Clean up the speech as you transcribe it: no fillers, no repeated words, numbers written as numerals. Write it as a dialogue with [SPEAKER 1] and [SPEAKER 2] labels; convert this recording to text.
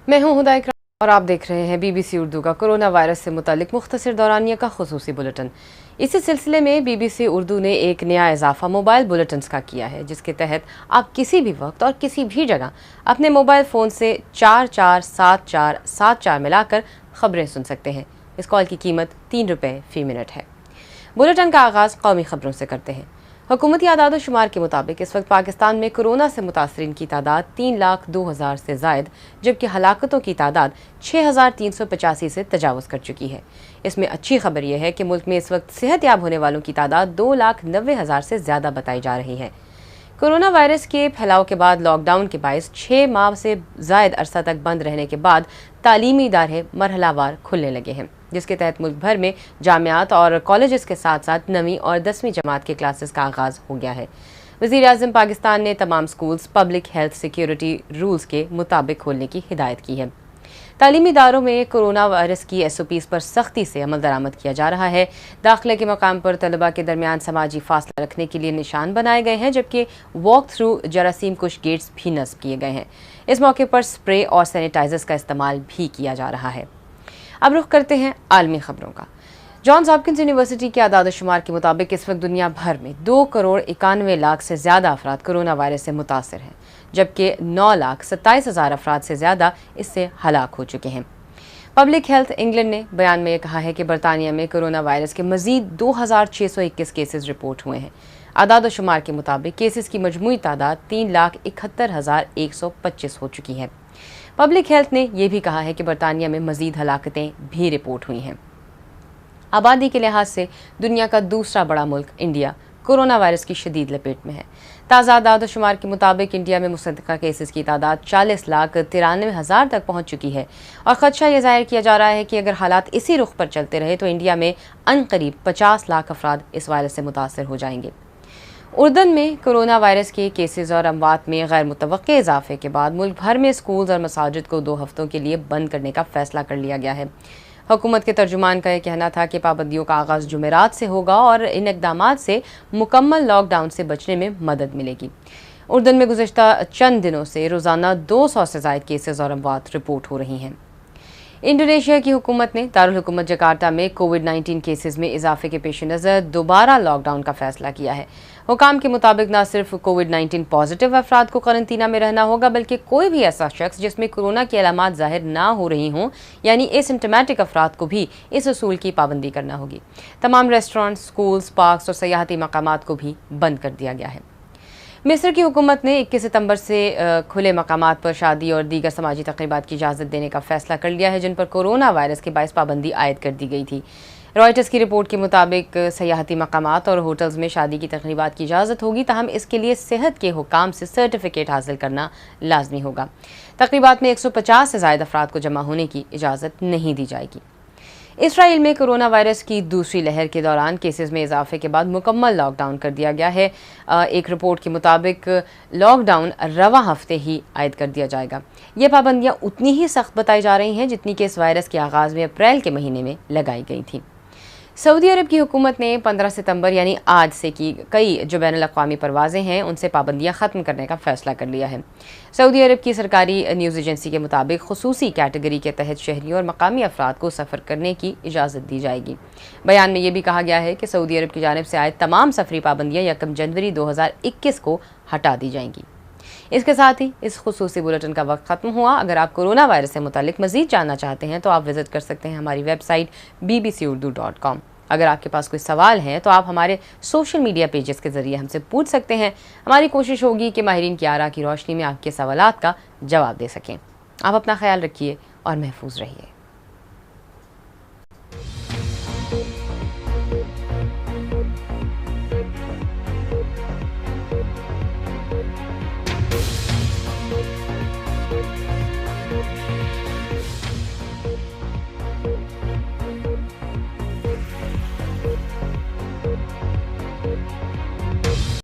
[SPEAKER 1] मैं हूं हुदा इकराम और आप देख रहे हैं BBC उर्दू का कोरोना वायरस से मुतालिक मुख्तसर दौरानिया का खुसूसी बुलेटिन। इसी सिलसिले में BBC उर्दू ने एक नया इजाफा मोबाइल बुलेटिन्स का किया है, जिसके तहत आप किसी भी वक्त और किसी भी जगह अपने मोबाइल फ़ोन से 447474 मिलाकर खबरें सुन सकते हैं। इस कॉल की कीमत 3 रुपये फ़ी मिनट है। बुलेटिन का आगाज़ कौमी खबरों से करते हैं। हुकूमती आदाद शुमार के मुताबिक इस वक्त पाकिस्तान में कोरोना से मुतासरीन की तादाद 3,02,000 से ज़ायद, जबकि हलाकतों की तादाद 6,385 से तजावज़ कर चुकी है। इसमें अच्छी खबर यह है कि मुल्क में इस वक्त सेहत याब होने वालों की तादाद 2,90,000 से ज़्यादा बताई जा रही है। कोरोना वायरस के फैलाव के बाद लॉकडाउन के बायस 6 माह से ज़ायद अरसा तक बंद रहने के बाद तालीमी इदारे मरहलावार खुलने लगे हैं, जिसके तहत मुल्क भर में जामियात और कॉलेजेस के साथ साथ 9वीं और 10वीं जमात के क्लासेस का आगाज़ हो गया है। वज़ीर-ए-आज़म पाकिस्तान ने तमाम schools public health security rules के मुताबिक खोलने की हिदायत की है। तालीमी इदारों में कोरोना वायरस की SOPs पर सख्ती से अमल दरामद किया जा रहा है। दाखिले के मकाम पर तलबा के दरमियान समाजी फासला रखने के लिए निशान बनाए गए हैं, जबकि वॉक थ्रू जरासीम कुश गेट्स भी नस्ब किए गए हैं। इस मौके पर स्प्रे और सैनिटाइजर्स का इस्तेमाल भी किया जा रहा है। अब रुख करते हैं आलमी खबरों का। जॉन्स हॉपकिंस यूनिवर्सिटी के आदाद शुमार के मुताबिक इस वक्त दुनिया भर में 2,91,00,000 से ज़्यादा अफराद कोरोना वायरस से मुतासर हैं, जबकि 9,27,000 अफराद से ज़्यादा इससे हलाक हो चुके हैं। पब्लिक हेल्थ इंग्लैंड ने बयान में कहा है कि बरतानिया में कोरोना वायरस के मजीद 2,621 केसेस रिपोर्ट हुए हैं। आदाद शुमार के मुताबिक केसेस की मजमूई तादाद 3,71,125 हो चुकी है। पब्लिक हेल्थ ने यह भी कहा है कि बरतानिया में मजीद हलाकतें भी रिपोर्ट हुई हैं। आबादी के लिहाज से दुनिया का दूसरा बड़ा मुल्क इंडिया कोरोना वायरस की शदीद लपेट में है। ताज़ा आदाद शुमार के मुताबिक इंडिया में मुसद्दक़ा केसेस की तादाद 40,93,000 तक पहुँच चुकी है और ख़दशा यह ज़ाहिर किया जा रहा है कि अगर हालात इसी रुख पर चलते रहे तो इंडिया में अनकरीब 50 लाख अफराद इस वायरस से मुतासर हो जाएंगे। उर्दन में कोरोना वायरस के केसेस और अमवात में गैर मुतवक्के इजाफे के बाद मुल्क भर में स्कूल्स और मसाजिद को 2 हफ्तों के लिए बंद करने का फैसला कर लिया गया है। हुकूमत के तर्जुमान का यह कहना था कि पाबंदियों का आगाज़ जुमेरात से होगा और इन इक़दामात से मुकम्मल लॉकडाउन से बचने में मदद मिलेगी। उर्दन में गुज़श्ता चंद दिनों से रोज़ाना 200 से ज़ायद केसेस और अमवात रिपोर्ट हो रही हैं। इंडोनेशिया की हुकूमत ने दारुल हुकूमत जकार्ता में कोविड-19 केसेस में इजाफे के पेश नज़र दोबारा लॉकडाउन का फैसला किया है। हुकाम के मुताबिक न सिर्फ कोविड-19 पॉजिटिव अफराद को करंतना में रहना होगा, बल्कि कोई भी ऐसा शख्स जिसमें कोरोना की अलामात जाहिर ना हो रही हों, यानी एसिम्टोमेटिक अफराद को भी इस उसूल की पाबंदी करना होगी। तमाम रेस्टोरेंट, स्कूल्स, पार्क्स और सयाहती मकामात को भी बंद कर दिया गया है। मिस्र की हुकूमत ने 21 सितंबर से खुले मकामात पर शादी और दीगर समाजी तकरीबात की इजाज़त देने का फैसला कर लिया है, जिन पर कोरोना वायरस के बायस पाबंदी आयद कर दी गई थी। रॉयटर्स की रिपोर्ट के मुताबिक सयाहती मकामात और होटल्स में शादी की तकरीबात की इजाज़त होगी, ताहम इसके लिए सेहत के हुकाम से सर्टिफिकेट हासिल करना लाजमी होगा। तकरीबात में 150 से ज़ायद अफराद को जमा होने की इजाज़त नहीं दी जाएगी। इसराइल में कोरोना वायरस की दूसरी लहर के दौरान केसेस में इजाफे के बाद मुकम्मल लॉकडाउन कर दिया गया है। एक रिपोर्ट के मुताबिक लॉकडाउन रवा हफ्ते ही आयद कर दिया जाएगा। ये पाबंदियां उतनी ही सख्त बताई जा रही हैं जितनी कि इस वायरस के आगाज़ में अप्रैल के महीने में लगाई गई थी। सऊदी अरब की हुकूमत ने 15 सितंबर यानी आज से की कई जो बैनुल-अक़वामी परवाज़ें हैं उनसे पाबंदियां ख़त्म करने का फ़ैसला कर लिया है। सऊदी अरब की सरकारी न्यूज़ एजेंसी के मुताबिक खुसूसी कैटेगरी के तहत शहरियों और मकामी अफराद को सफ़र करने की इजाज़त दी जाएगी। बयान में यह भी कहा गया है कि सऊदी अरब की जानिब से आए तमाम सफरी पाबंदियाँ 1 जनवरी 2021 को हटा दी जाएंगी। इसके साथ ही इस खुसूसी बुलेटिन का वक्त ख़त्म हुआ। अगर आप कोरोना वायरस से मुतालिक मज़ीद जानना चाहते हैं तो आप विज़िट कर सकते हैं हमारी वेबसाइट bbcurdu.com। अगर आपके पास कोई सवाल है तो आप हमारे सोशल मीडिया पेजेस के ज़रिए हमसे पूछ सकते हैं। हमारी कोशिश होगी कि माहिरीन की आरा की रोशनी में आपके सवालात का जवाब दे सकें। आप अपना ख्याल रखिए और महफूज रहिए।